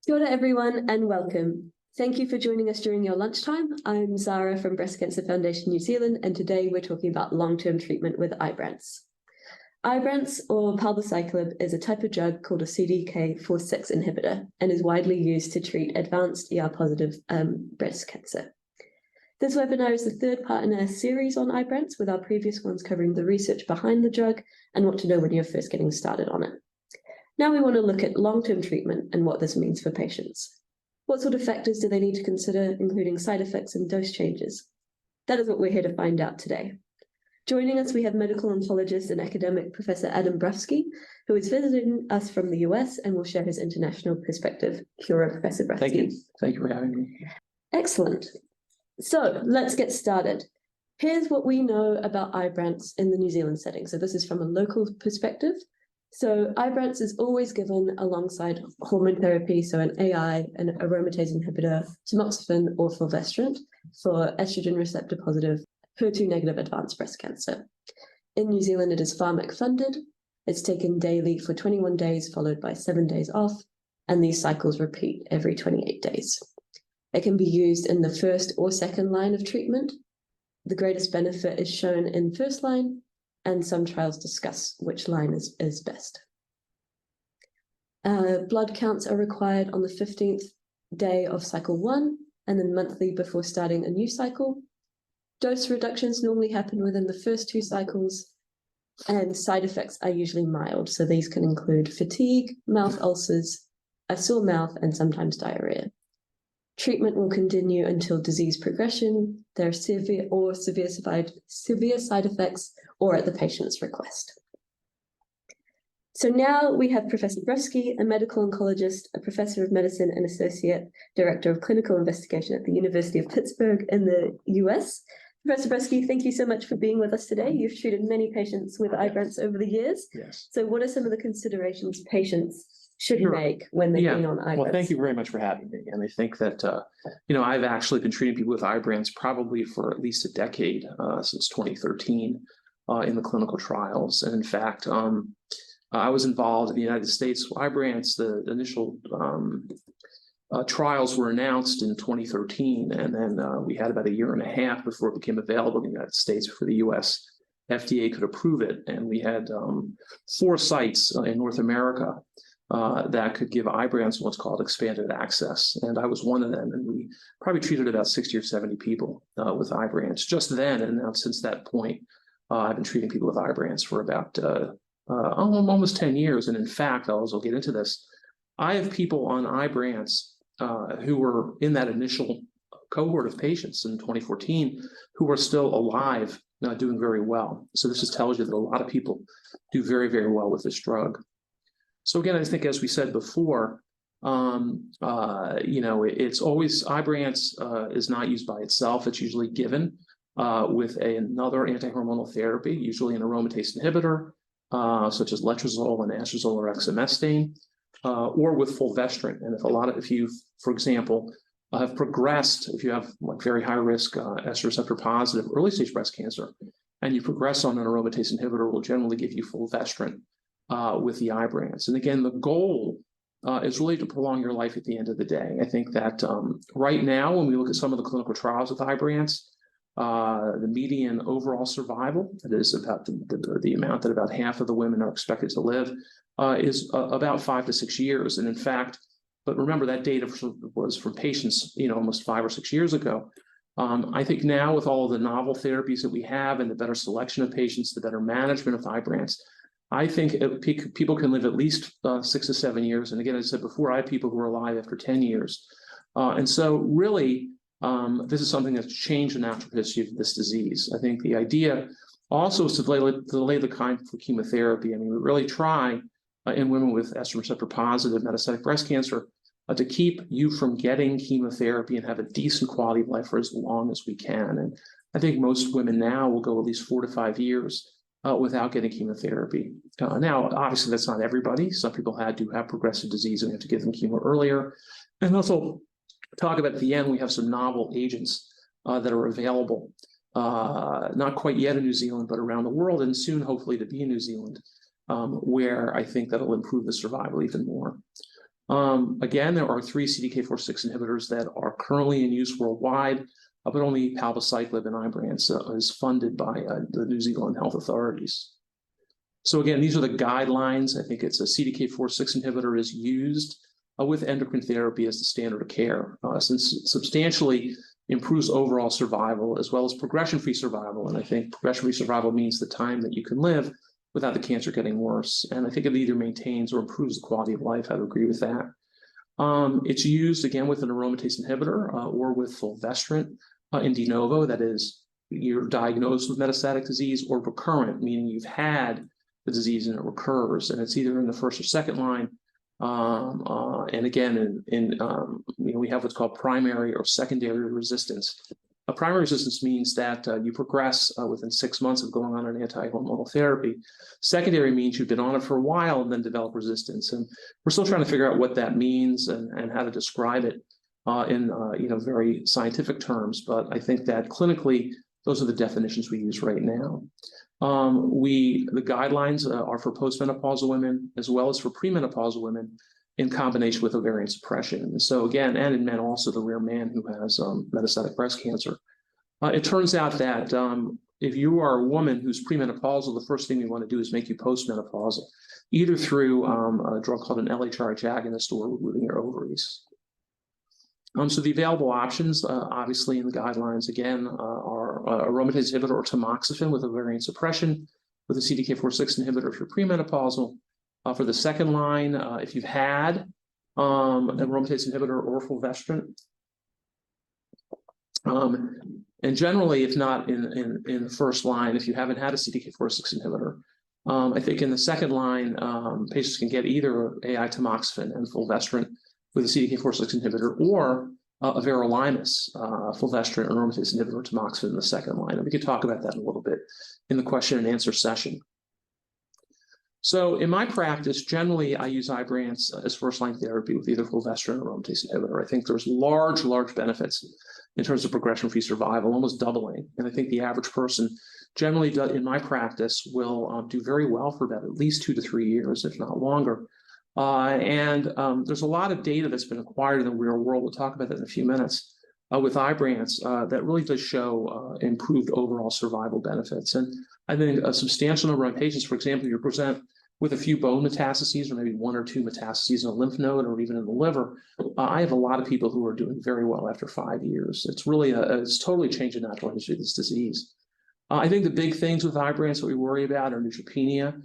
Kia ora everyone and welcome. Thank you for joining us during your lunchtime. I'm Zara from Breast Cancer Foundation New Zealand, and today we're talking about long-term treatment with Ibrance. Ibrance, or palbociclib, is a type of drug called a CDK4/6 inhibitor and is widely used to treat advanced ER-positive breast cancer. This webinar is the third part in a series on Ibrance, with our previous ones covering the research behind the drug and what to know when you're first getting started on it. Now we want to look at long-term treatment and what this means for patients. What sort of factors do they need to consider, including side effects and dose changes? That is what we're here to find out today. Joining us, we have medical oncologist and academic Professor Adam Brufsky, who is visiting us from the US and will share his international perspective. Kia ora, Professor Brufsky. Thank you. Thank you for having me. Excellent. So let's get started. Here's what we know about Ibrance in the New Zealand setting. So this is from a local perspective. So Ibrance is always given alongside hormone therapy, so an AI, an aromatase inhibitor, tamoxifen, or fulvestrant for estrogen receptor positive, HER2 negative advanced breast cancer. In New Zealand, it is pharmac funded. It's taken daily for 21 days, followed by 7 days off, and these cycles repeat every 28 days. It can be used in the first or second line of treatment. The greatest benefit is shown in first line, and some trials discuss which line is best. Blood counts are required on the 15th day of cycle 1, and then monthly before starting a new cycle. Dose reductions normally happen within the first 2 cycles, and side effects are usually mild. So these can include fatigue, mouth ulcers, a sore mouth, and sometimes diarrhea. Treatment will continue until disease progression. There are severe side effects, or at the patient's request. So now we have Professor Brufsky, a medical oncologist, a professor of medicine and associate director of clinical investigation at the University of Pittsburgh in the US. Professor Brufsky, thank you so much for being with us today. You've treated many patients with Ibrance over the years. Yes. So what are some of the considerations patients should make when they're being on Ibrance? Well, thank you very much for having me. And I think that, I've actually been treating people with Ibrance probably for at least a decade, since 2013, in the clinical trials. And in fact, I was involved in the United States with Ibrance. The initial trials were announced in 2013, and then we had about 1.5 years before it became available in the United States for the US FDA could approve it. And we had 4 sites in North America that could give Ibrance what's called expanded access. And I was one of them, and we probably treated about 60 or 70 people with Ibrance just then. And now since that point, I've been treating people with Ibrance for about almost 10 years. And in fact, I'll get into this. I have people on Ibrance who were in that initial cohort of patients in 2014 who are still alive, doing very well. So this just tells you that a lot of people do very, very well with this drug. So again, I think as we said before, it's always Ibrance is not used by itself. It's usually given with another anti-hormonal therapy, usually an aromatase inhibitor, such as letrozole and anastrozole or exemestane, or with fulvestrant. And if you, for example, have progressed, if you have very high risk estrogen receptor positive early stage breast cancer, and you progress on an aromatase inhibitor, will generally give you fulvestrant with the Ibrance. And again, the goal is really to prolong your life at the end of the day. I think that right now, when we look at some of the clinical trials with Ibrance, the median overall survival, that is about the amount that about half of the women are expected to live, is about 5 to 6 years. And in fact, but remember that data was from patients, almost 5 or 6 years ago. I think now with all of the novel therapies that we have and the better selection of patients, the better management of Ibrance, I think people can live at least 6 to 7 years. And again, as I said before, I have people who are alive after 10 years. And so really, this is something that's changed the natural history of this disease. I think the idea also is to delay the time for chemotherapy. I mean, we really try in women with estrogen receptor positive metastatic breast cancer to keep you from getting chemotherapy and have a decent quality of life for as long as we can. And I think most women now will go at least 4 to 5 years without getting chemotherapy. Now, obviously, that's not everybody. Some people do have progressive disease and we have to give them chemo earlier. And also talk about at the end, we have some novel agents that are available, not quite yet in New Zealand, but around the world, and soon hopefully to be in New Zealand, where I think that'll improve the survival even more. Again, there are 3 CDK4/6 inhibitors that are currently in use worldwide, but only palbociclib and Ibrance is funded by the New Zealand health authorities. So again, these are the guidelines. I think it's a CDK4/6 inhibitor is used with endocrine therapy as the standard of care, since it substantially improves overall survival as well as progression-free survival. And I think progression-free survival means the time that you can live without the cancer getting worse. And I think it either maintains or improves the quality of life. I would agree with that. It's used again with an aromatase inhibitor or with fulvestrant in de novo. That is, you're diagnosed with metastatic disease, or recurrent, meaning you've had the disease and it recurs, and it's either in the first or second line. And again, we have what's called primary or secondary resistance. A primary resistance means that you progress within 6 months of going on an anti-hormonal therapy. Secondary means you've been on it for a while and then develop resistance. And we're still trying to figure out what that means and how to describe it in very scientific terms. But I think that clinically, those are the definitions we use right now. The guidelines are for postmenopausal women as well as for premenopausal women in combination with ovarian suppression. And so again, and in men also, the rare man who has metastatic breast cancer. It turns out that if you are a woman who's premenopausal, the first thing we want to do is make you postmenopausal, either through a drug called an LHRH agonist or removing your ovaries. So the available options, obviously in the guidelines, again, are aromatase inhibitor or tamoxifen with ovarian suppression, with a CDK4/6 inhibitor if you're premenopausal. For the second line, if you've had an aromatase inhibitor or fulvestrant. And generally, if not in the first line, if you haven't had a CDK4/6 inhibitor, I think in the second line, patients can get either AI tamoxifen and fulvestrant with a CDK4/6 inhibitor, or everolimus, fulvestrant or aromatase inhibitor, tamoxifen in the second line. And we could talk about that in a little bit in the question and answer session. So in my practice, generally, I use Ibrance as first-line therapy with either fulvestrant or aromatase inhibitor. I think there's large benefits in terms of progression-free survival, almost doubling. And I think the average person generally, in my practice, will do very well for about at least 2 to 3 years, if not longer. There's a lot of data that's been acquired in the real world. We'll talk about that in a few minutes with Ibrance that really does show improved overall survival benefits. And I think a substantial number of patients, for example, you present with a few bone metastases or maybe 1 or 2 metastases in a lymph node or even in the liver. I have a lot of people who are doing very well after 5 years. It's really it's totally changed the natural history of this disease. I think the big things with Ibrance that we worry about are neutropenia.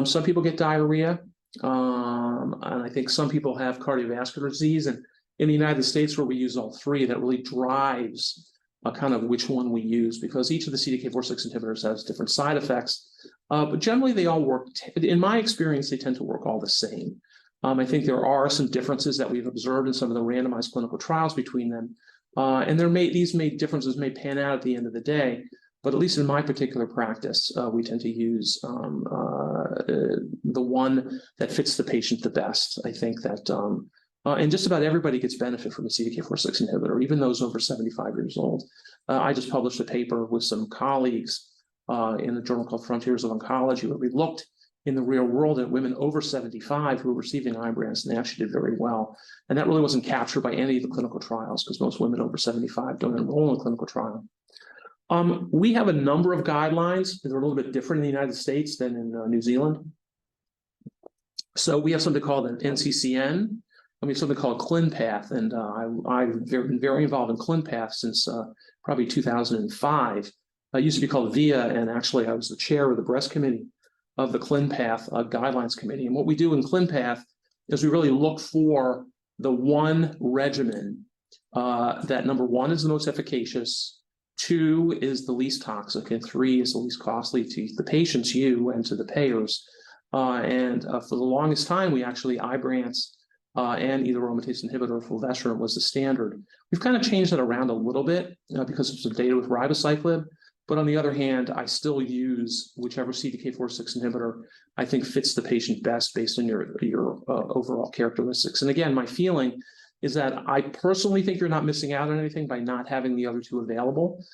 Some people get diarrhea. And I think some people have cardiovascular disease. And in the United States, where we use all 3, that really drives kind of which one we use, because each of the CDK4/6 inhibitors has different side effects. But generally, they all work. In my experience, they tend to work all the same. I think there are some differences that we've observed in some of the randomized clinical trials between them. And these differences may pan out at the end of the day. But at least in my particular practice, we tend to use the one that fits the patient the best. I think that, and just about everybody gets benefit from a CDK4/6 inhibitor, even those over 75 years old. I just published a paper with some colleagues in a journal called Frontiers of Oncology, where we looked in the real world at women over 75 who were receiving Ibrance, and they actually did very well. And that really wasn't captured by any of the clinical trials, because most women over 75 don't enroll in a clinical trial. We have a number of guidelines that are a little bit different in the United States than in New Zealand. So we have something called an NCCN, and we have something called ClinPath, and I've been very involved in ClinPath since probably 2005. It used to be called VIA, and actually I was the chair of the breast committee of the ClinPath Guidelines Committee. And what we do in ClinPath is we really look for the one regimen that, number 1, is the most efficacious, 2 is the least toxic, and 3 is the least costly to the patients, you, and to the payers. For the longest time, we actually Ibrance and either aromatase inhibitor or fulvestrant was the standard. We've kind of changed that around a little bit because of some data with ribociclib. But on the other hand, I still use whichever CDK4/6 inhibitor I think fits the patient best based on your overall characteristics. And again, my feeling is that I personally think you're not missing out on anything by not having the other two available.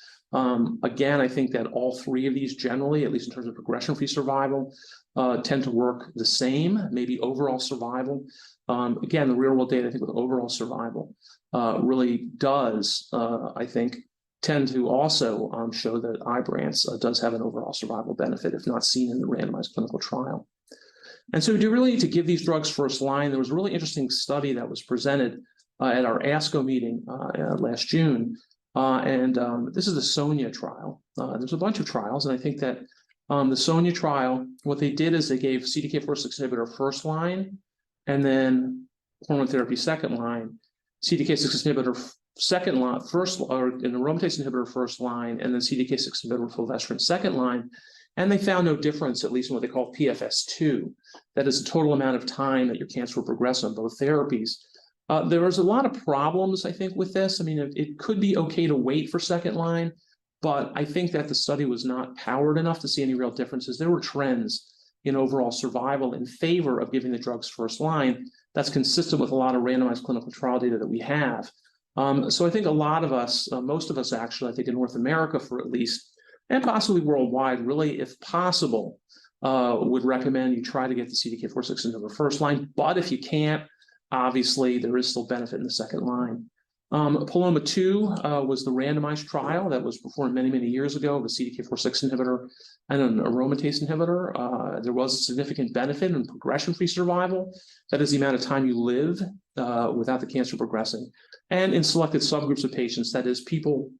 Again, I think that all three of these generally, at least in terms of progression-free survival, tend to work the same, maybe overall survival. Again, the real-world data, I think, with overall survival really does, I think, tend to also show that Ibrance does have an overall survival benefit, if not seen in the randomized clinical trial. And so we do really need to give these drugs first line. There was a really interesting study that was presented at our ASCO meeting last June. This is the SONIA trial. There's a bunch of trials, and I think that the SONIA trial, what they did is they gave CDK4/6 inhibitor first line, and then hormone therapy second line, CDK6 inhibitor second line, first, or an aromatase inhibitor first line, and then CDK6 inhibitor fulvestrant second line. And they found no difference, at least in what they call PFS2. That is the total amount of time that your cancer will progress on both therapies. There was a lot of problems, I think, with this. I mean, it could be okay to wait for second line, but I think that the study was not powered enough to see any real differences. There were trends in overall survival in favor of giving the drugs first line. That's consistent with a lot of randomized clinical trial data that we have. So I think a lot of us, most of us actually, I think in North America for at least, and possibly worldwide, really, if possible, would recommend you try to get the CDK4/6 into the first line. But if you can't, obviously, there is still benefit in the second line. Paloma 2 was the randomized trial that was performed many, many years ago of a CDK4/6 inhibitor and an aromatase inhibitor. There was a significant benefit in progression-free survival. That is the amount of time you live without the cancer progressing. And in selected subgroups of patients, that is people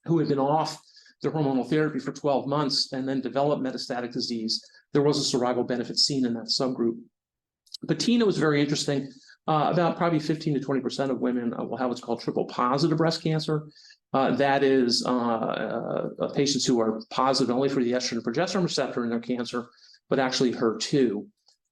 who had been off their hormonal therapy for 12 months and then developed metastatic disease, there was a survival benefit seen in that subgroup. Patina was very interesting. About probably 15 to 20% of women will have what's called triple positive breast cancer. That is patients who are positive only for the estrogen and progesterone receptor in their cancer, but actually HER2.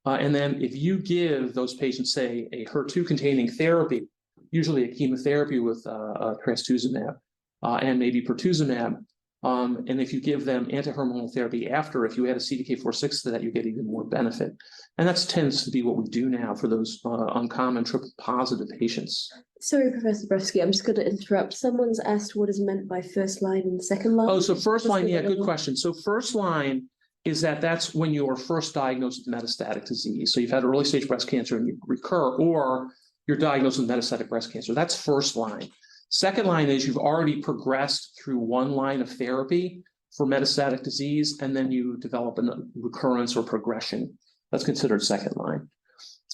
And then if you give those patients, say, a HER2-containing therapy, usually a chemotherapy with trastuzumab and maybe pertuzumab, and if you give them anti-hormonal therapy after, if you add a CDK4/6 to that, you get even more benefit. And that tends to be what we do now for those uncommon triple positive patients. Sorry, Professor Bresky, I'm just going to interrupt. Someone's asked what is meant by first line and second line. Oh, so first line, yeah, good question. So first line is that's when you are first diagnosed with metastatic disease. So you've had early stage breast cancer and you recur, or you're diagnosed with metastatic breast cancer. That's first line. Second line is you've already progressed through one line of therapy for metastatic disease, and then you develop a recurrence or progression. That's considered second line.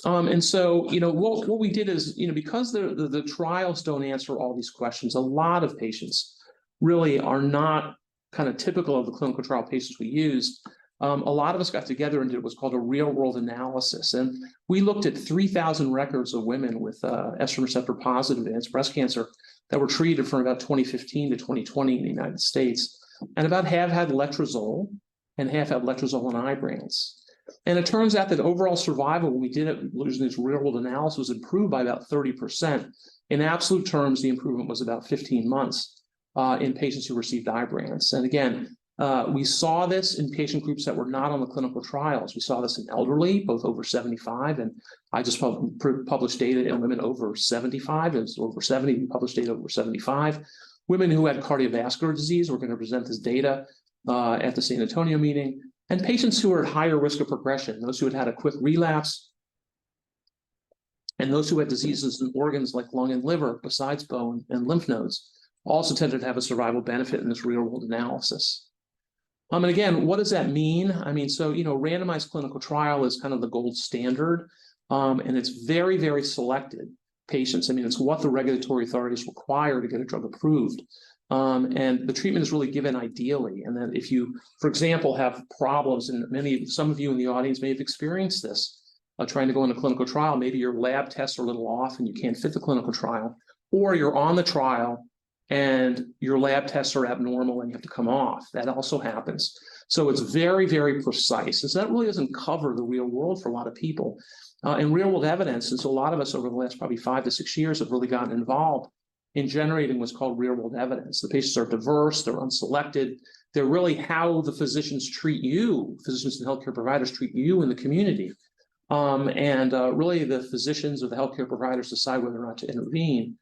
And so, what we did is, because the trials don't answer all these questions, a lot of patients really are not kind of typical of the clinical trial patients we used. A lot of us got together and did what's called a real-world analysis. And we looked at 3,000 records of women with estrogen receptor positive advanced breast cancer that were treated from about 2015 to 2020 in the United States. And about half had letrozole and half had letrozole and Ibrance. And it turns out that overall survival, when we did it using this real-world analysis, was improved by about 30%. In absolute terms, the improvement was about 15 months in patients who received Ibrance. And again, we saw this in patient groups that were not on the clinical trials. We saw this in elderly, both over 75, and I just published data in women over 75, as over 70, we published data over 75. Women who had cardiovascular disease, we're going to present this data at the San Antonio meeting, and patients who are at higher risk of progression, those who had a quick relapse, and those who had diseases in organs like lung and liver, besides bone and lymph nodes, also tended to have a survival benefit in this real-world analysis. And again, what does that mean? I mean, so, randomized clinical trial is kind of the gold standard, and it's very, very selected patients. I mean, it's what the regulatory authorities require to get a drug approved. And the treatment is really given ideally. And then if you, for example, have problems, and some of you in the audience may have experienced this, trying to go in a clinical trial, maybe your lab tests are a little off and you can't fit the clinical trial, or you're on the trial and your lab tests are abnormal and you have to come off. That also happens. So it's very, very precise. And so that really doesn't cover the real world for a lot of people. And real world evidence, and so a lot of us over the last probably 5 to 6 years have really gotten involved in generating what's called real world evidence. The patients are diverse, they're unselected. They're really how the physicians treat you, physicians and healthcare providers treat you in the community. Really the physicians or the healthcare providers decide whether or not to intervene.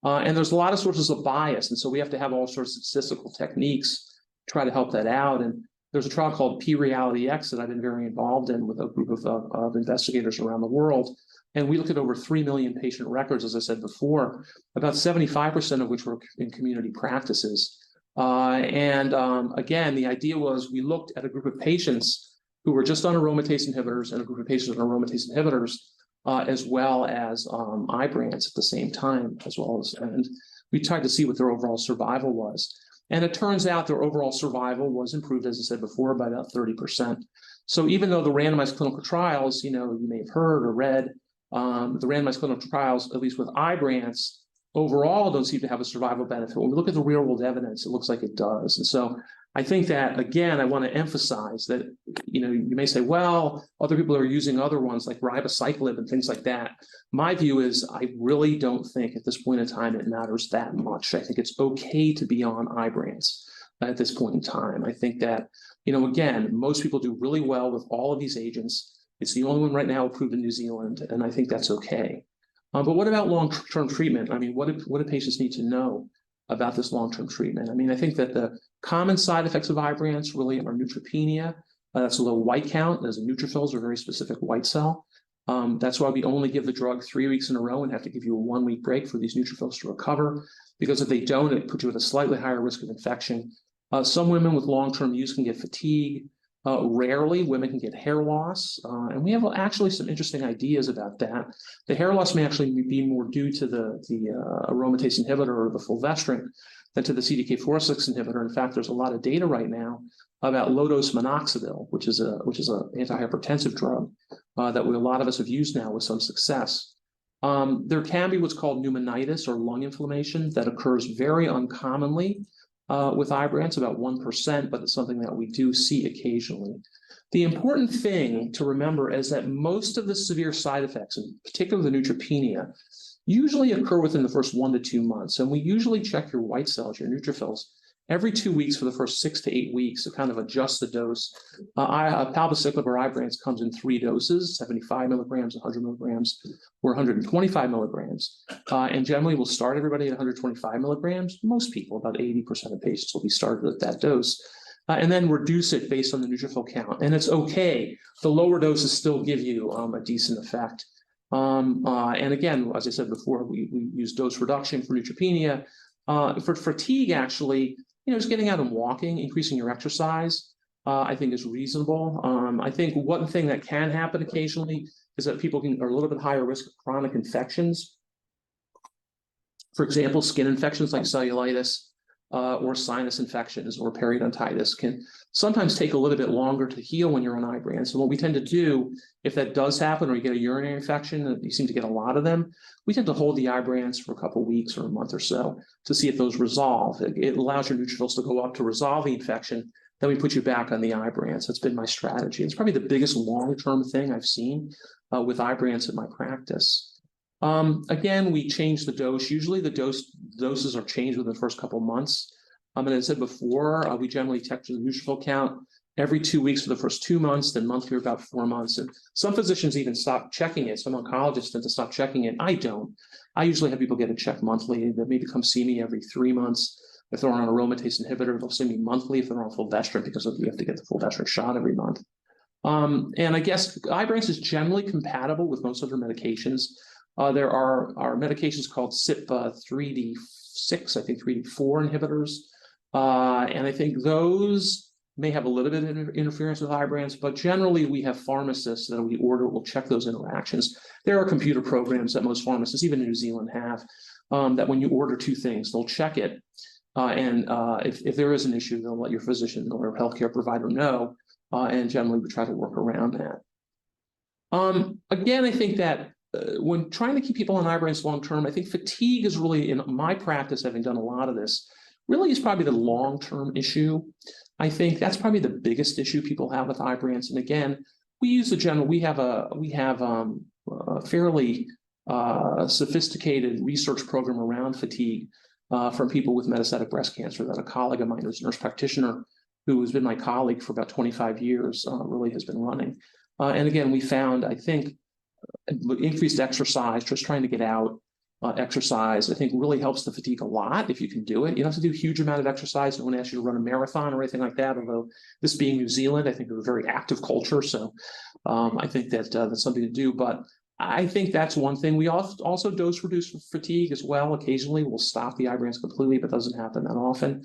And there's a lot of sources of bias, and so we have to have all sorts of statistical techniques to try to help that out. And there's a trial called P-Reality X that I've been very involved in with a group of investigators around the world. And we looked at over 3 million patient records, as I said before, about 75% of which were in community practices. Again, the idea was we looked at a group of patients who were just on aromatase inhibitors and a group of patients on aromatase inhibitors, as well as Ibrance at the same time, and we tried to see what their overall survival was. And it turns out their overall survival was improved, as I said before, by about 30%. So even though the randomized clinical trials, you may have heard or read, the randomized clinical trials, at least with Ibrance, overall don't seem to have a survival benefit. When we look at the real world evidence, it looks like it does. And so I think that, again, I want to emphasize that, you may say, well, other people are using other ones like ribociclib and things like that. My view is I really don't think at this point in time it matters that much. I think it's okay to be on Ibrance at this point in time. I think that, again, most people do really well with all of these agents. It's the only one right now approved in New Zealand, and I think that's okay. But what about long-term treatment? I mean, what do patients need to know about this long-term treatment? I mean, I think that the common side effects of Ibrance really are neutropenia. That's a low white count, as neutrophils are a very specific white cell. That's why we only give the drug 3 weeks in a row and have to give you a 1-week break for these neutrophils to recover, because if they don't, it puts you at a slightly higher risk of infection. Some women with long-term use can get fatigue. Rarely, women can get hair loss, and we have actually some interesting ideas about that. The hair loss may actually be more due to the aromatase inhibitor or the fulvestrant than to the CDK4/6 inhibitor. In fact, there's a lot of data right now about low-dose minoxidil, which is an antihypertensive drug that a lot of us have used now with some success. There can be what's called pneumonitis or lung inflammation that occurs very uncommonly with Ibrance, about 1%, but it's something that we do see occasionally. The important thing to remember is that most of the severe side effects, in particular the neutropenia, usually occur within the first 1 to 2 months. And we usually check your white cells, your neutrophils, every 2 weeks for the first 6 to 8 weeks to kind of adjust the dose. Palbociclib or Ibrance comes in 3 doses, 75 milligrams, 100 milligrams, or 125 milligrams. And generally, we'll start everybody at 125 milligrams. Most people, about 80% of patients, will be started at that dose. And then reduce it based on the neutrophil count. And it's okay. The lower doses still give you a decent effect. And again, as I said before, we use dose reduction for neutropenia. For fatigue, actually, just getting out and walking, increasing your exercise, I think is reasonable. I think one thing that can happen occasionally is that people are a little bit higher risk of chronic infections. For example, skin infections like cellulitis or sinus infections or periodontitis can sometimes take a little bit longer to heal when you're on Ibrance. And what we tend to do, if that does happen, or you get a urinary infection, and you seem to get a lot of them, we tend to hold the Ibrance for a couple of weeks or a month or so to see if those resolve. It allows your neutrophils to go up to resolve the infection. Then we put you back on the Ibrance. That's been my strategy. It's probably the biggest long-term thing I've seen with Ibrance in my practice. Again, we change the dose. Usually the doses are changed within the first couple of months. And as I said before, we generally check the neutrophil count every 2 weeks for the first 2 months, then monthly about 4 months. And some physicians even stop checking it. Some oncologists tend to stop checking it. I don't. I usually have people get it checked monthly. They maybe come see me every 3 months. If they're on an aromatase inhibitor, they'll see me monthly. If they're on fulvestrant, because you have to get the fulvestrant shot every month. And I guess Ibrance is generally compatible with most other medications. There are medications called CYP3D6, I think 3D4 inhibitors. And I think those may have a little bit of interference with Ibrance, but generally we have pharmacists that we order will check those interactions. There are computer programs that most pharmacists, even in New Zealand, have that when you order 2 things, they'll check it. And if there is an issue, they'll let your physician or your healthcare provider know. And generally we try to work around that. Again, I think that when trying to keep people on Ibrance long-term, I think fatigue is really, in my practice, having done a lot of this, really is probably the long-term issue. I think that's probably the biggest issue people have with Ibrance. And again, we have a fairly sophisticated research program around fatigue from people with metastatic breast cancer that a colleague of mine who's a nurse practitioner who has been my colleague for about 25 years really has been running. And again, we found, I think, increased exercise, just trying to get out, exercise, I think really helps the fatigue a lot if you can do it. You don't have to do a huge amount of exercise. No one asks you to run a marathon or anything like that, although this being New Zealand, I think we're a very active culture. So I think that that's something to do. But I think that's one thing. We also dose reduce fatigue as well. Occasionally we'll stop the Ibrance completely, but doesn't happen that often.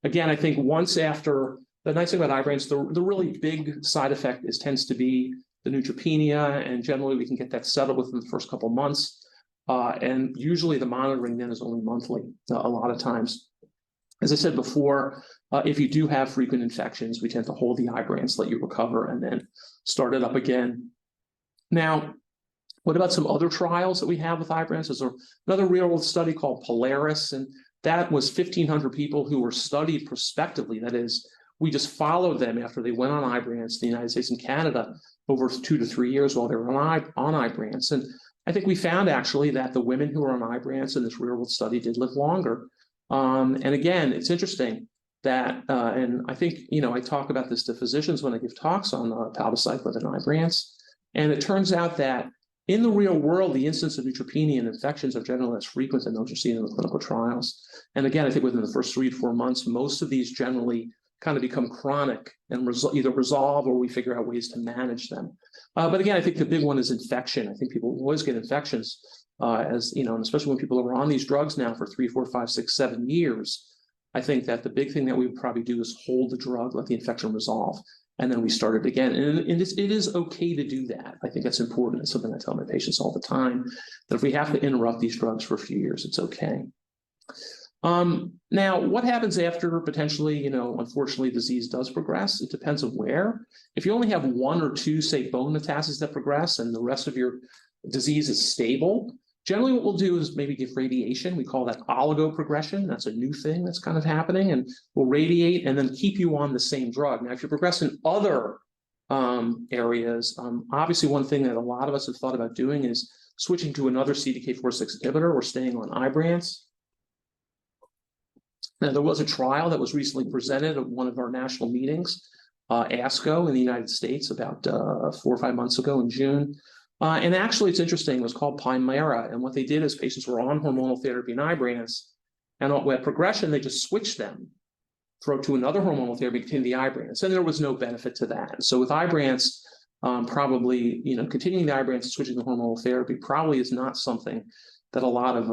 Again, I think once after, the nice thing about Ibrance, the really big side effect tends to be the neutropenia, and generally we can get that settled within the first couple of months. And usually the monitoring then is only monthly, a lot of times. As I said before, if you do have frequent infections, we tend to hold the Ibrance, let you recover, and then start it up again. Now, what about some other trials that we have with Ibrance? There's another real-world study called Polaris, and that was 1,500 people who were studied prospectively. That is, we just followed them after they went on Ibrance in the United States and Canada over 2 to 3 years while they were on Ibrance. And I think we found actually that the women who were on Ibrance in this real-world study did live longer. And again, it's interesting that, and I think, I talk about this to physicians when I give talks on palbociclib and Ibrance, and it turns out that in the real world, the incidence of neutropenia and infections are generally less frequent than those you're seeing in the clinical trials. And again, I think within the first 3 to 4 months, most of these generally kind of become chronic and either resolve or we figure out ways to manage them. But again, I think the big one is infection. I think people always get infections as, and especially when people are on these drugs now for 3, 4, 5, 6, 7 years. I think that the big thing that we would probably do is hold the drug, let the infection resolve, and then we start it again. And it is okay to do that. I think that's important. It's something I tell my patients all the time, that if we have to interrupt these drugs for a few years, it's okay. Now, what happens after potentially, unfortunately, disease does progress? It depends on where. If you only have 1 or 2, say, bone metastases that progress and the rest of your disease is stable, generally what we'll do is maybe give radiation. We call that oligoprogression. That's a new thing that's kind of happening. And we'll radiate and then keep you on the same drug. Now, if you progress in other areas, obviously one thing that a lot of us have thought about doing is switching to another CDK4/6 inhibitor or staying on Ibrance. Now, there was a trial that was recently presented at one of our national meetings, ASCO in the United States, about 4 or 5 months ago in June. And actually, it's interesting, it was called Primera. And what they did is patients were on hormonal therapy and Ibrance, and at progression, they just switched them to another hormonal therapy, continuing the Ibrance. And there was no benefit to that. So with Ibrance, probably, continuing the Ibrance and switching to hormonal therapy probably is not something that a lot of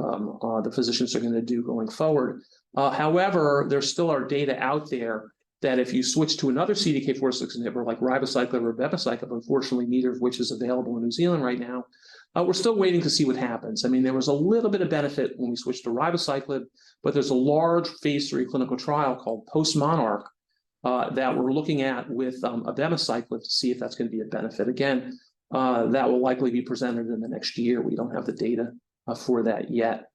the physicians are going to do going forward. However, there still are data out there that if you switch to another CDK4/6 inhibitor like ribociclib or abemaciclib, unfortunately, neither of which is available in New Zealand right now, we're still waiting to see what happens. I mean, there was a little bit of benefit when we switched to ribociclib, but there's a large phase 3 clinical trial called Post-Monarch that we're looking at with abemaciclib to see if that's going to be a benefit. Again, that will likely be presented in the next year. We don't have the data for that yet.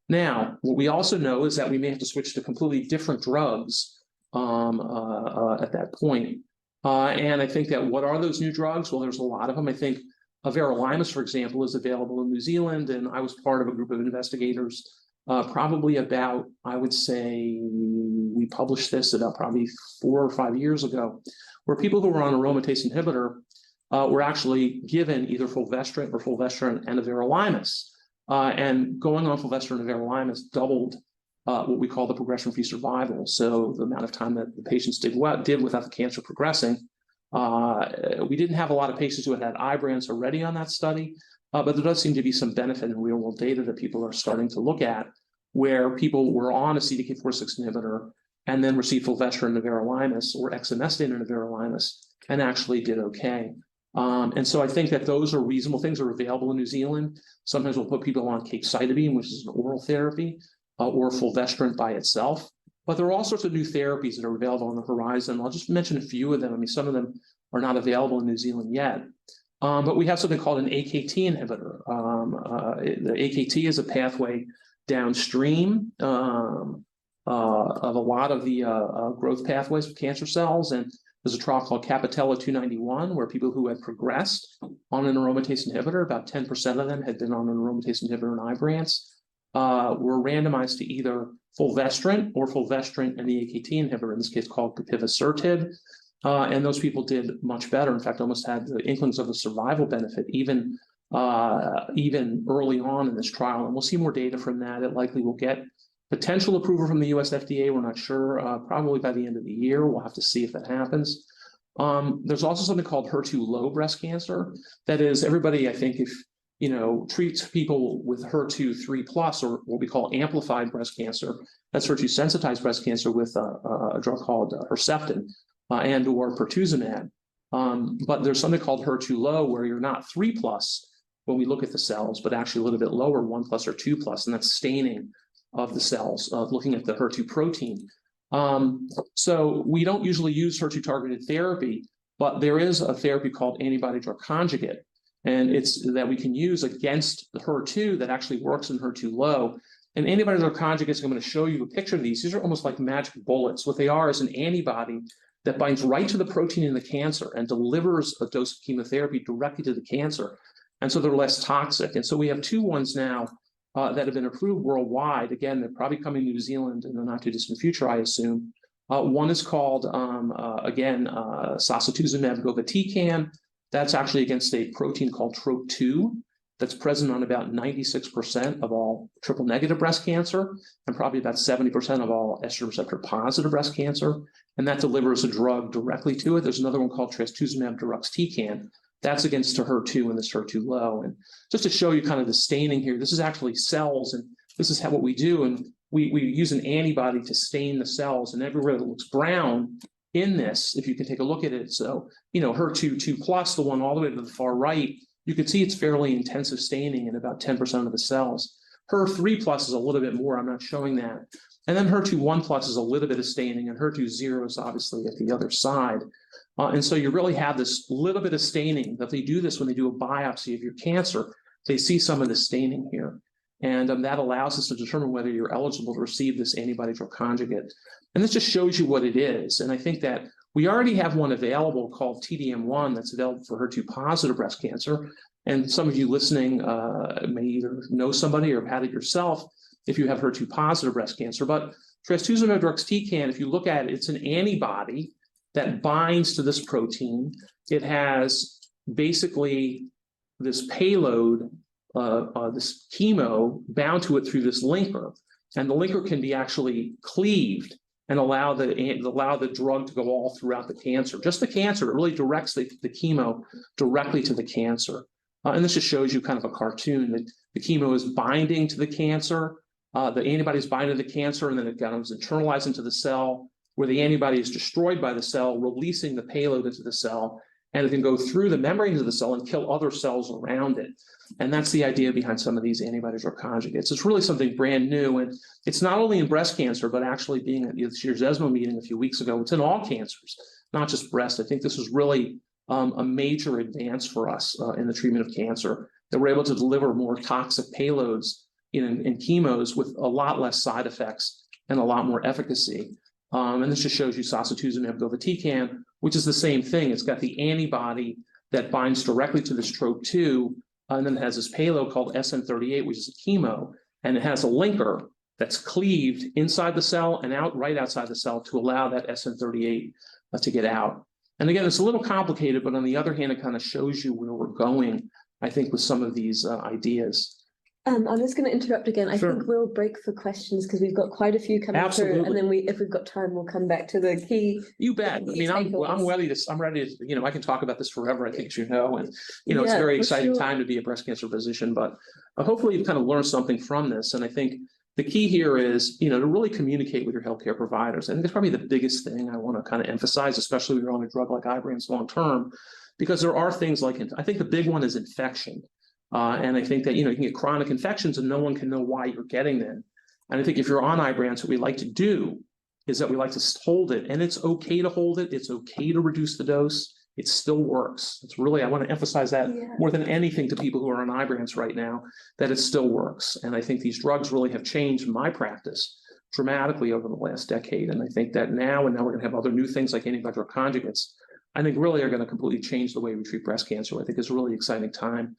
Now, what we also know is that we may have to switch to completely different drugs at that point. And I think that what are those new drugs? Well, there's a lot of them. I think everolimus, for example, is available in New Zealand, and I was part of a group of investigators probably about, I would say, we published this about probably 4 or 5 years ago, where people who were on aromatase inhibitor were actually given either fulvestrant and everolimus. And going on fulvestrant and everolimus doubled what we call the progression-free survival. So the amount of time that the patients did without the cancer progressing. We didn't have a lot of patients who had Ibrance already on that study, but there does seem to be some benefit in real-world data that people are starting to look at, where people were on a CDK4/6 inhibitor and then received fulvestrant and everolimus or exemestane and everolimus and actually did okay. And so I think that those are reasonable things that are available in New Zealand. Sometimes we'll put people on capecitabine, which is an oral therapy, or fulvestrant by itself. But there are all sorts of new therapies that are available on the horizon. I'll just mention a few of them. I mean, some of them are not available in New Zealand yet. But we have something called an AKT inhibitor. The AKT is a pathway downstream of a lot of the growth pathways of cancer cells. And there's a trial called Capitella 291, where people who had progressed on an aromatase inhibitor, about 10% of them had been on an aromatase inhibitor and Ibrance, were randomized to either fulvestrant and the AKT inhibitor, in this case called capivasertib. And those people did much better. In fact, almost had the inklings of a survival benefit, even early on in this trial. And we'll see more data from that. It likely will get potential approval from the US FDA. We're not sure, probably by the end of the year. We'll have to see if that happens. There's also something called HER2 low breast cancer. That is, everybody, I think, if treats people with HER2 3+, or what we call amplified breast cancer, that's HER2 sensitized breast cancer, with a drug called Herceptin and or pertuzumab. But there's something called HER2 low, where you're not 3+ when we look at the cells, but actually a little bit lower, 1+ or 2+, and that's staining of the cells, looking at the HER2 protein. So we don't usually use HER2 targeted therapy, but there is a therapy called antibody drug conjugate, and it's that we can use against the HER2 that actually works in HER2 low. And antibody drug conjugates, I'm going to show you a picture of these. These are almost like magic bullets. What they are is an antibody that binds right to the protein in the cancer and delivers a dose of chemotherapy directly to the cancer. And so they're less toxic. And so we have two ones now that have been approved worldwide. Again, they're probably coming to New Zealand in the not too distant future, I assume. One is called, sacituzumab govitecan. That's actually against a protein called TROP2 that's present on about 96% of all triple negative breast cancer, and probably about 70% of all estrogen receptor positive breast cancer. And that delivers a drug directly to it. There's another one called trastuzumab deruxtecan. That's against HER2 and this HER2 low. And just to show you kind of the staining here, this is actually cells, and this is what we do. And we use an antibody to stain the cells, and everywhere that looks brown in this, if you can take a look at it. So, HER2 2+, the one all the way to the far right, you can see it's fairly intensive staining in about 10% of the cells. HER3+ is a little bit more, I'm not showing that. And then HER2 1+ is a little bit of staining, and HER2 0 is obviously at the other side. And so you really have this little bit of staining. That they do this when they do a biopsy of your cancer, they see some of the staining here. And that allows us to determine whether you're eligible to receive this antibody drug conjugate. And this just shows you what it is. And I think that we already have one available called TDM1 that's available for HER2 positive breast cancer. And some of you listening may either know somebody or have had it yourself if you have HER2 positive breast cancer. But trastuzumab deruxtecan, if you look at it, it's an antibody that binds to this protein. It has basically this payload, this chemo bound to it through this linker, and the linker can be actually cleaved and allow the drug to go all throughout the cancer. Just the cancer, it really directs the chemo directly to the cancer. And this just shows you kind of a cartoon that the chemo is binding to the cancer, the antibody is binding to the cancer, and then it goes internalized into the cell, where the antibody is destroyed by the cell, releasing the payload into the cell, and it can go through the membranes of the cell and kill other cells around it. And that's the idea behind some of these antibodies or conjugates. It's really something brand new, and it's not only in breast cancer, but actually being at this year's ESMO meeting a few weeks ago, it's in all cancers, not just breast. I think this is really a major advance for us in the treatment of cancer, that we're able to deliver more toxic payloads in chemos with a lot less side effects and a lot more efficacy. And this just shows you sacituzumab govitecan, which is the same thing. It's got the antibody that binds directly to this TROP2, and then it has this payload called SN38, which is a chemo, and it has a linker that's cleaved inside the cell and right outside the cell to allow that SN38 to get out. And again, it's a little complicated, but on the other hand, it kind of shows you where we're going, I think, with some of these ideas. I'm just going to interrupt again. I Sure. think we'll break for questions because we've got quite a few coming Absolutely. through, and then if we've got time, we'll come back to the key. You bet. I mean, I'm ready to, I can talk about this forever, I think, as you know, and, it's a very exciting time to be a breast cancer physician, but hopefully you've kind of learned something from this. And I think the key here is, to really communicate with your healthcare providers. I think it's probably the biggest thing I want to kind of emphasize, especially when you're on a drug like Ibrance long-term, because there are things like, I think the big one is infection. And I think that, you can get chronic infections and no one can know why you're getting them. And I think if you're on Ibrance, what we like to do is that we like to hold it, and it's okay to hold it. It's okay to reduce the dose. It still works. It's really, I want to emphasize that more than anything to people who are on Ibrance right now, that it still works. And I think these drugs really have changed my practice dramatically over the last decade. And I think that now we're going to have other new things like antibody drug conjugates, I think really are going to completely change the way we treat breast cancer. I think it's a really exciting time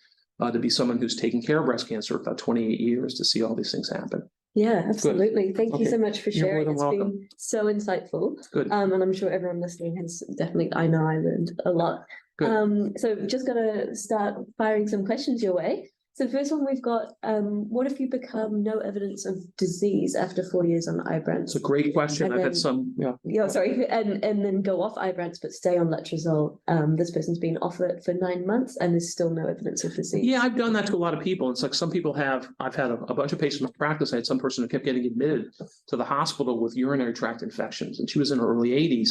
to be someone who's taken care of breast cancer for about 28 years to see all these things happen. Yeah, absolutely. Thank you Okay. so much for You're more sharing. than It's welcome. been so insightful. Good. And I'm sure everyone listening has definitely, I know I learned a lot. Good. So just gonna start firing some questions your way. So the first one we've got, what if you become no evidence of disease after 4 years on Ibrance? It's a great question. And I've had then- some, yeah. Yeah, sorry, and then go off Ibrance but stay on letrozole. This person's been off it for 9 months and there's still no evidence of disease. Yeah, I've done that to a lot of people. It's like some people have, I've had a bunch of patients in practice. I had some person who kept getting admitted to the hospital with urinary tract infections, and she was in her early 80s.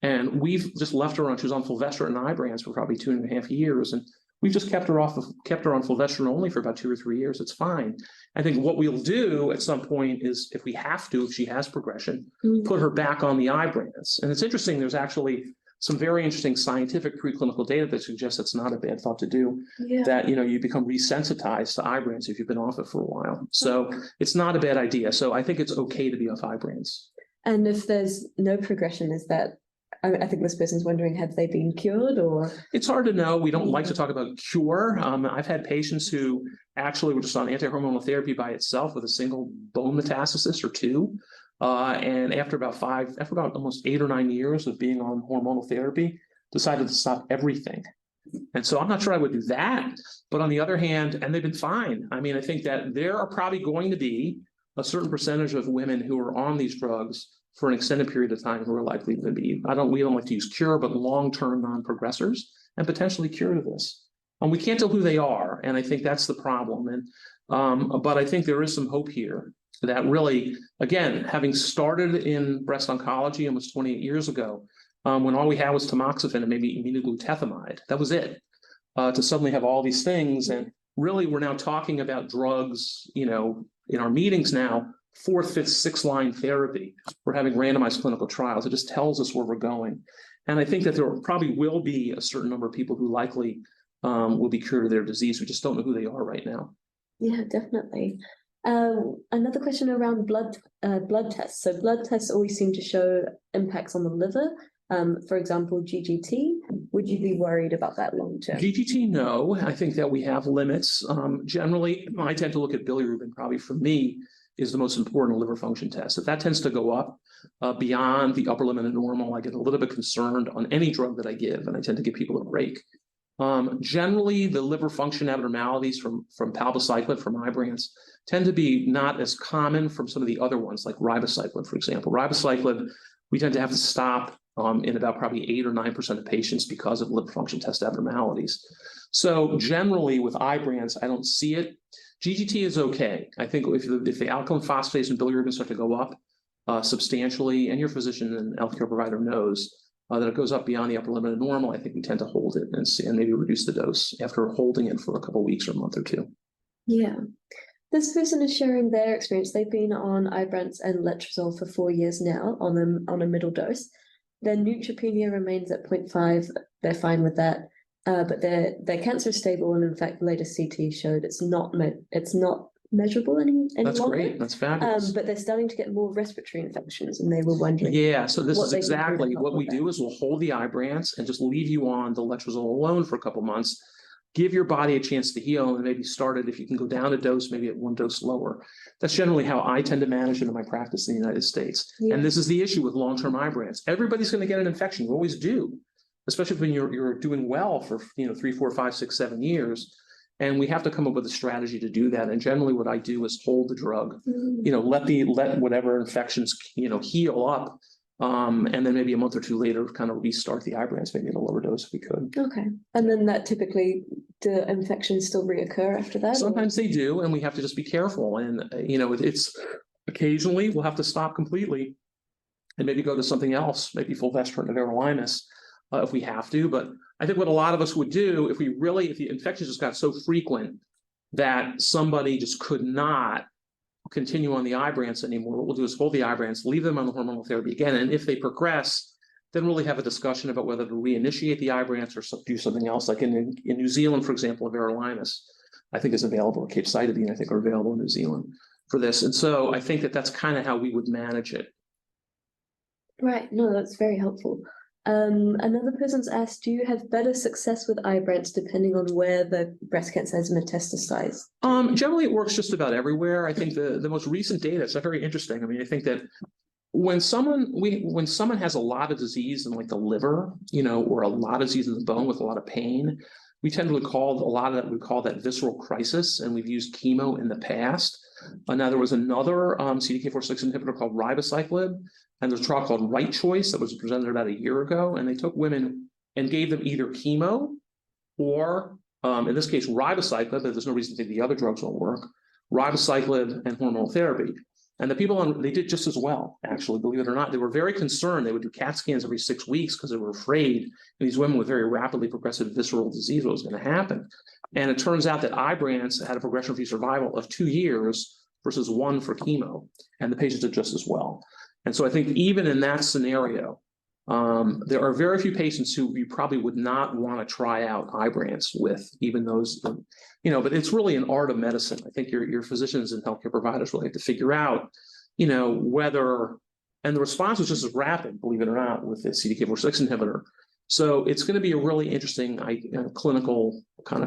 And we've just left her on, she was on fulvestrant and Ibrance for probably 2.5 years. And we've just kept her on fulvestrant only for about 2 or 3 years. It's fine. I think what we'll do at some point is, if we have to, if she has progression, put her back on the Ibrance. And it's interesting, there's actually some very interesting scientific preclinical data that suggests it's not a bad thought to do, that, you become resensitized to Ibrance if you've been off it for a while. So it's not a bad idea. So I think it's okay to be off Ibrance. And if there's no progression, is that, I think this person's wondering, have they been cured or? It's hard to know. We don't like to talk about cure. I've had patients who actually were just on anti-hormonal therapy by itself with a single bone metastasis or two. And after about almost 8 or 9 years of being on hormonal therapy, decided to stop everything. And so I'm not sure I would do that. But on the other hand, and they've been fine. I mean, I think that there are probably going to be a certain percentage of women who are on these drugs for an extended period of time who are likely to be, we don't like to use cure, but long-term non-progressors and potentially cure to this. And we can't tell who they are. And I think that's the problem. And but I think there is some hope here that really, again, having started in breast oncology almost 28 years ago, when all we had was tamoxifen and maybe immunoglutathione, that was it, to suddenly have all these things. And really, we're now talking about drugs, in our meetings now, 4th, 5th, 6th line therapy. We're having randomized clinical trials. It just tells us where we're going. And I think that there probably will be a certain number of people who likely will be cured of their disease. We just don't know who they are right now. Yeah, definitely. Another question around blood tests. So blood tests always seem to show impacts on the liver. For example, GGT. Would you be worried about that long term? GGT, no. I think that we have limits. Generally, I tend to look at bilirubin, probably for me, is the most important liver function test. If that tends to go up beyond the upper limit of normal, I get a little bit concerned on any drug that I give, and I tend to give people a break. Generally, the liver function abnormalities from palbociclib, from Ibrance, tend to be not as common from some of the other ones, like ribociclib, for example. Ribociclib, we tend to have to stop in about probably 8 or 9% of patients because of liver function test abnormalities. So generally, with Ibrance, I don't see it. GGT is okay. I think if the alkaline phosphatase and bilirubin start to go up substantially, and your physician and healthcare provider knows that it goes up beyond the upper limit of normal, I think we tend to hold it and maybe reduce the dose after holding it for a couple of weeks or a month or two. Yeah. This person is sharing their experience. They've been on Ibrance and letrozole for 4 years now on a middle dose. Their neutropenia remains at 0.5. They're fine with that. But their cancer is stable, and in fact, the latest CT showed it's not measurable any That's longer. great. That's fabulous. But they're starting to get more respiratory infections, and they were wondering. Yeah, so this is they can do to exactly help what we with do. that. Is we'll hold the Ibrance and just leave you on the letrozole alone for a couple months. Give your body a chance to heal, and maybe start it, if you can go down a dose, maybe at 1 dose lower. That's generally how I tend to manage it in my practice in the United States. Yeah. And this is the issue with long-term Ibrance. Everybody's going to get an infection. You always do, especially when you're doing well for 3, 4, 5, 6, 7 years. And we have to come up with a strategy to do that. And generally, what I do is hold the drug, let whatever infections heal up. And then maybe a month or two later, kind of restart the Ibrance, maybe at a lower dose if we could. Okay. And then that typically, do infections still reoccur after that? Sometimes they do, and we have to just be careful. And, it's occasionally we'll have to stop completely and maybe go to something else, maybe fulvestrant or everolimus if we have to. But I think what a lot of us would do, if the infections just got so frequent that somebody just could not continue on the Ibrance anymore, what we'll do is hold the Ibrance, leave them on the hormonal therapy again, and if they progress, then really have a discussion about whether to reinitiate the Ibrance or do something else. Like in New Zealand, for example, everolimus, I think is available, or capecitabine, I think, are available in New Zealand for this. And so I think that that's kind of how we would manage it. Right. No, that's very helpful. Another person's asked, do you have better success with Ibrance depending on where the breast cancer has metastasized? Generally, it works just about everywhere. I think the most recent data is very interesting. I mean, I think that when someone has a lot of disease in like the liver, or a lot of disease in the bone with a lot of pain, we tend to call a lot of that, we call that visceral crisis, and we've used chemo in the past. Now, there was another CDK4/6 inhibitor called ribociclib, and there's a trial called Right Choice that was presented about a year ago, and they took women and gave them either chemo or, in this case, ribociclib, but there's no reason to think the other drugs won't work, ribociclib and hormonal therapy. And the people they did just as well, actually, believe it or not. They were very concerned. They would do CAT scans every 6 weeks because they were afraid, and these women with very rapidly progressive visceral disease, what was going to happen. And it turns out that Ibrance had a progression-free survival of 2 years versus 1 for chemo, and the patients did just as well. And so I think even in that scenario, there are very few patients who you probably would not want to try out Ibrance with, even those, but it's really an art of medicine. I think your physicians and healthcare providers really have to figure out, whether, and the response was just as rapid, believe it or not, with the CDK4/6 inhibitor. So it's going to be a really interesting clinical kind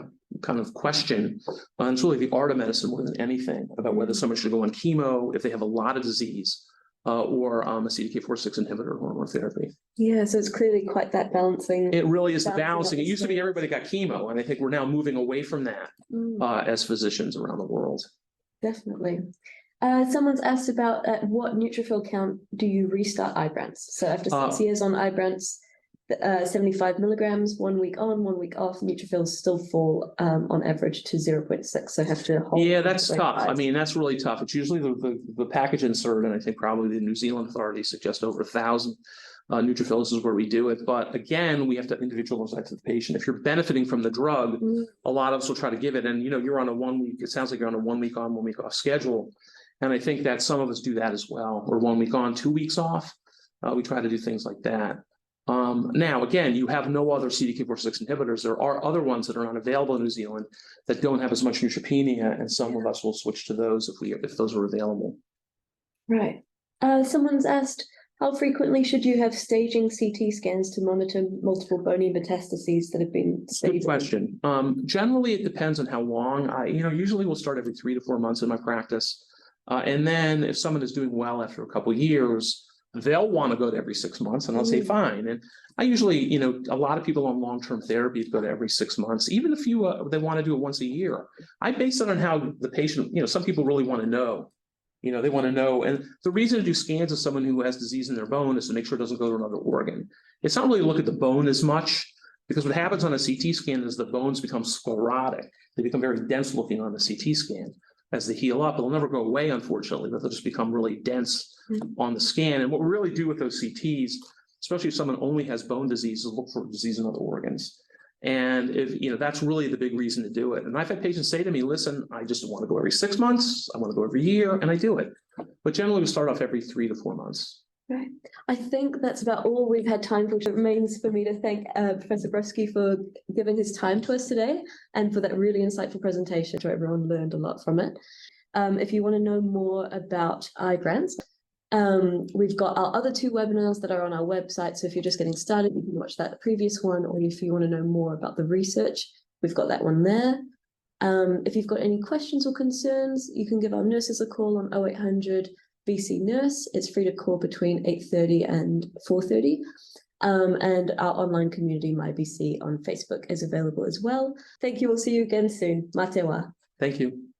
of question. It's really the art of medicine more than anything about whether someone should go on chemo if they have a lot of disease, or a CDK4/6 inhibitor or hormone therapy. Yeah, so it's clearly quite that balancing. It really is the balancing. It used to be everybody got chemo, and I think we're now moving away from that as physicians around the world. Definitely. Someone's asked about at what neutrophil count do you restart Ibrance? So after 6 years on Ibrance, 75 milligrams, 1 week on, 1 week off, neutrophils still fall on average to 0.6. So have to hold. Yeah, that's tough. I mean, that's really tough. It's usually the package insert, and I think probably the New Zealand authorities suggest over 1,000 neutrophils is where we do it. But again, we have to individualize that to the patient. If you're benefiting from the drug, a lot of us will try to give it. And you're on a 1 week. It sounds like you're on a 1 week on, 1 week off schedule. And I think that some of us do that as well. Or 1 week on, 2 weeks off. We try to do things like that. Now, again, you have no other CDK4/6 inhibitors. There are other ones that are not available in New Zealand that don't have as much neutropenia, and some of us will switch to those if those are available. Right. Someone's asked, how frequently should you have staging CT scans to monitor multiple bony metastases that have been staged? Good question. Generally, it depends on how long. Usually we'll start every 3 to 4 months in my practice. And then if someone is doing well after a couple of years, they'll want to go to every 6 months, and I'll say fine. And I usually, a lot of people on long-term therapy go to every 6 months, even if they want to do it once a year. I base it on how the patient, some people really want to know. They want to know. And the reason to do scans of someone who has disease in their bone is to make sure it doesn't go to another organ. It's not really look at the bone as much, because what happens on a CT scan is the bones become sclerotic. They become very dense looking on the CT scan. As they heal up, it'll never go away, unfortunately, but they'll just become really dense on the scan. And what we really do with those CTs, especially if someone only has bone disease, is look for disease in other organs. And if that's really the big reason to do it. And I've had patients say to me, listen, I just want to go every 6 months, I want to go every year, and I do it. But generally we start off every 3 to 4 months. Right. I think that's about all we've had time for. It remains for me to thank Professor Bresky for giving his time to us today and for that really insightful presentation. So everyone learned a lot from it. If you want to know more about Ibrance, we've got our other 2 webinars that are on our website. So if you're just getting started, you can watch that previous one, or if you want to know more about the research, we've got that one there. If you've got any questions or concerns, you can give our nurses a call on 0800 BC Nurse. It's free to call between 8:30 and 4:30. And our online community, MyBC, on Facebook is available as well. Thank you. We'll see you again soon. Matewa. Thank you.